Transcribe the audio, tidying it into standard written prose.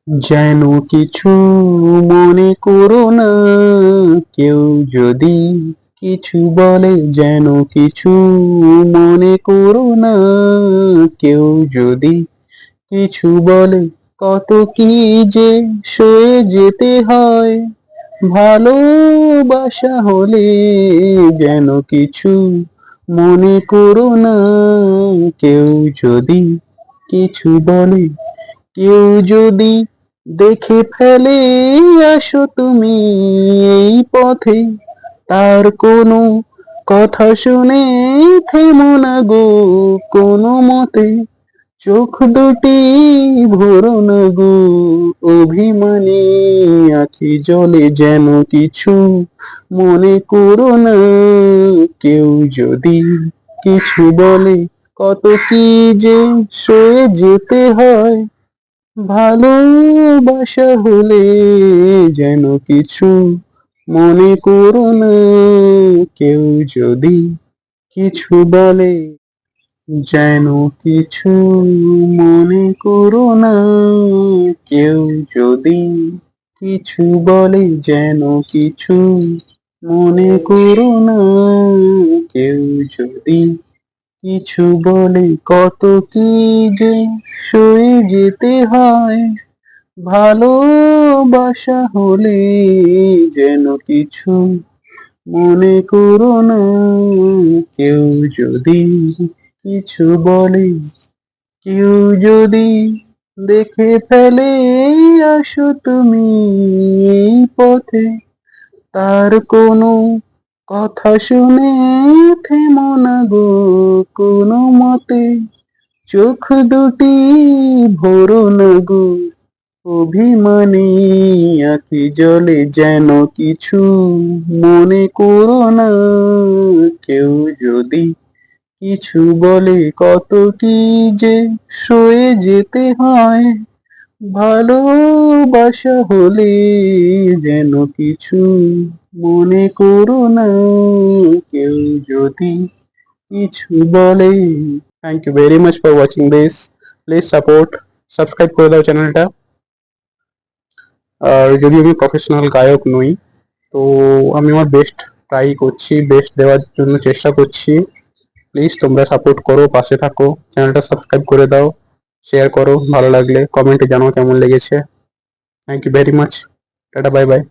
যেন কিছু মনে করো না, কেউ যদি কিছু বলে যেন কিছু মনে করো না, কেউ যদি কিছু বলে কত কি যে সয়ে যেতে হয়, ভালোবাসা হলে যেন কিছু মনে করো না, কেউ যদি কিছু বলে, কেউ যদি দেখে ফেলে আসো তুমি এই পথে, তার কোনো কথা শুনে থেমো না গো কোনো মতে, চোখ দুটি ভরো না গো অভিমানী আখি জলে, যেন কিছু মনে করো না, কেউ যদি কিছু বলে কত কি যে সয়ে যেতে হয়, ভালোবাসা হলে যেন কিছু মনে করো না, কেউ যদি কিছু বলে যেন কিছু মনে করো না, কেউ যদি কিছু বলে যেন কিছু মনে করো না, কেউ যদি কিছু বলে কত কি যে সয়ে যেতে হয়, ভালোবাসা হলে যেন কিছু মনে করো না, কেউ যদি কিছু বলে, কেউ যদি দেখে ফেলে আসো তুমি এই পথে, তার কোনো কথা শুনে থেমো না গো কোনো মতে, চোখ দুটি ভরো না গো অভিমানী আখি জলে, যেন কিছু মনে করো না, কেউ যদি কিছু বলে কত কি যে সয়ে যেতে হয়, ভালোবাসা হলে যেন কিছু মনে করো না, কেউ যদি কিছু বলে। Thank you very much for watching this. Please support, subscribe করে দাও চ্যানেলটা। আর যদি আমি প্রফেশনাল গায়ক নই, তো আমি আমার বেস্ট ট্রাই করছি, বেস্ট দেওয়ার জন্য চেষ্টা করছি। প্লিজ তোমরা সাপোর্ট করো, পাশে থাকো, চ্যানেলটা সাবস্ক্রাইব করে দাও, শেয়ার করো, ভালো লাগলে কমেন্টে জানাও কেমন লেগেছে। Thank you very much. Tata, bye by.